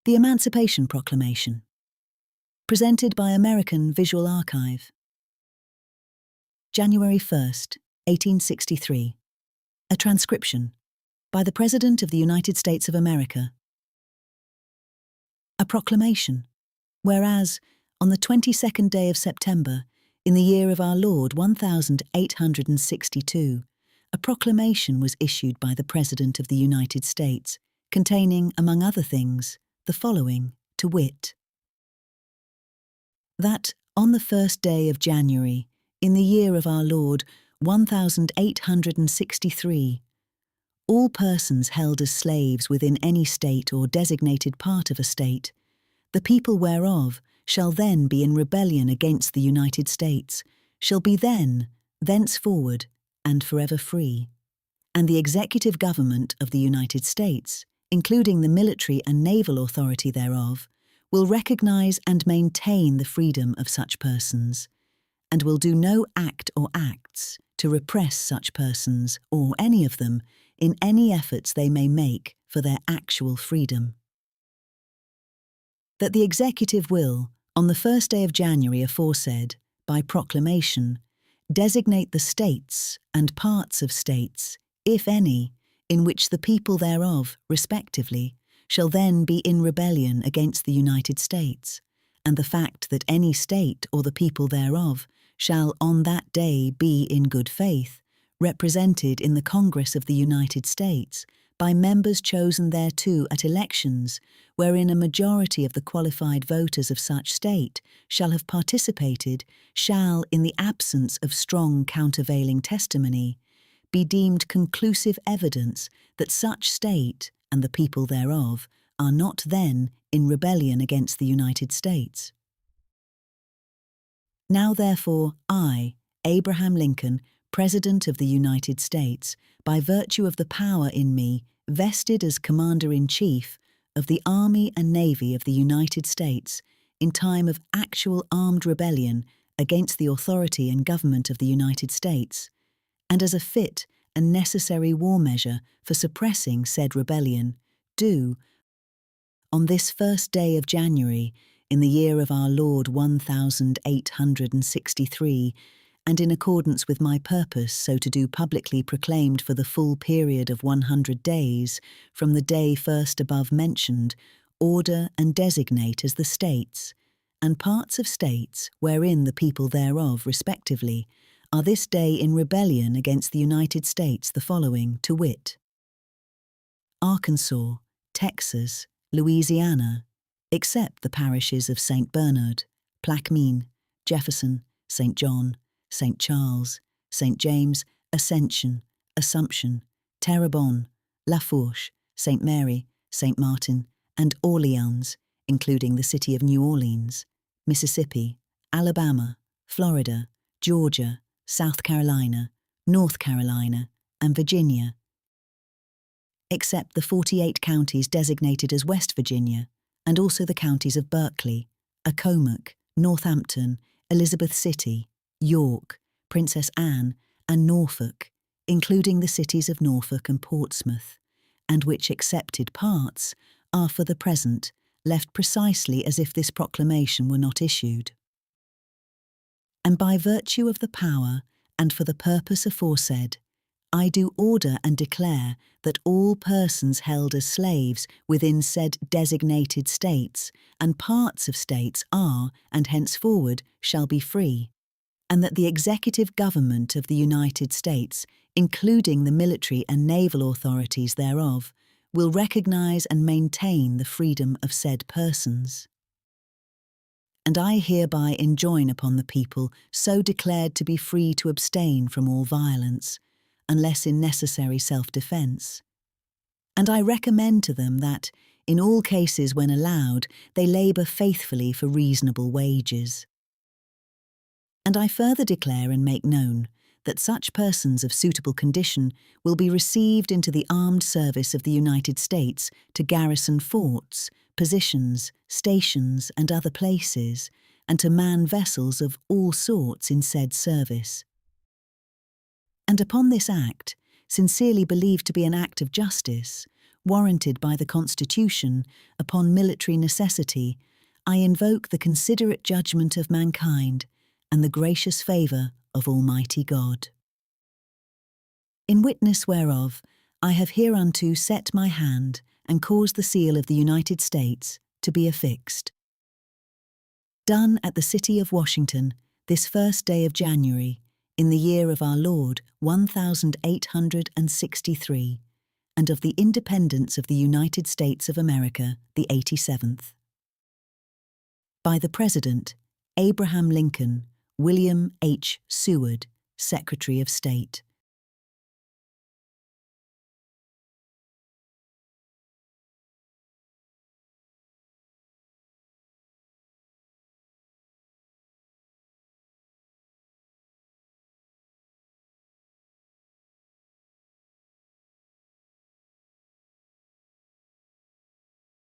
The Emancipation Proclamation, presented by American Visual Archive. January 1st, 1863. A transcription by the President of the United States of America. A proclamation, whereas, on the 22nd day of September, in the year of our Lord 1862, a proclamation was issued by the President of the United States, containing, among other things, the following, to wit: that, on the 1st day of January, in the year of our Lord 1863, all persons held as slaves within any state or designated part of a state, the people whereof shall then be in rebellion against the United States, shall be then, thenceforward, and forever free, and the executive government of the United States, including the military and naval authority thereof, will recognize and maintain the freedom of such persons, and will do no act or acts to repress such persons or any of them in any efforts they may make for their actual freedom. That the executive will, on the 1st day of January aforesaid, by proclamation, designate the states and parts of states, if any, in which the people thereof, respectively, shall then be in rebellion against the United States, and the fact that any state or the people thereof shall on that day be in good faith, represented in the Congress of the United States by members chosen thereto at elections, wherein a majority of the qualified voters of such state shall have participated, shall, in the absence of strong countervailing testimony, be deemed conclusive evidence that such state and the people thereof are not then in rebellion against the United States. Now therefore I, Abraham Lincoln, President of the United States, by virtue of the power in me vested as Commander-in-Chief of the Army and Navy of the United States in time of actual armed rebellion against the authority and government of the United States, and as a fit and necessary war measure for suppressing said rebellion, do, on this 1st day of January, in the year of our Lord 1863, and in accordance with my purpose so to do publicly proclaimed for the full period of 100 days, from the day first above mentioned, order and designate as the states, and parts of states wherein the people thereof, respectively, are this day in rebellion against the United States the following, to wit: Arkansas, Texas, Louisiana, except the parishes of St. Bernard, Plaquemine, Jefferson, St. John, St. Charles, St. James, Ascension, Assumption, Terrebonne, La Fourche, St. Mary, St. Martin, and Orleans, including the city of New Orleans, Mississippi, Alabama, Florida, Georgia, South Carolina, North Carolina, and Virginia, except the 48 counties designated as West Virginia, and also the counties of Berkeley, Accomack, Northampton, Elizabeth City, York, Princess Anne, and Norfolk, including the cities of Norfolk and Portsmouth, and which excepted parts are for the present left precisely as if this proclamation were not issued. And by virtue of the power and for the purpose aforesaid, I do order and declare that all persons held as slaves within said designated states and parts of states are, and henceforward shall be free, and that the executive government of the United States, including the military and naval authorities thereof, will recognize and maintain the freedom of said persons. And I hereby enjoin upon the people so declared to be free to abstain from all violence, unless in necessary self-defense. And I recommend to them that, in all cases when allowed, they labor faithfully for reasonable wages. And I further declare and make known that such persons of suitable condition will be received into the armed service of the United States to garrison forts, positions, stations, and other places, and to man vessels of all sorts in said service. And upon this act, sincerely believed to be an act of justice, warranted by the Constitution, upon military necessity, I invoke the considerate judgment of mankind and the gracious favour of Almighty God. In witness whereof, I have hereunto set my hand and caused the seal of the United States to be affixed. Done at the city of Washington, this 1st day of January, in the year of our Lord 1863, and of the independence of the United States of America, the 87th. By the President, Abraham Lincoln, William H. Seward, Secretary of State.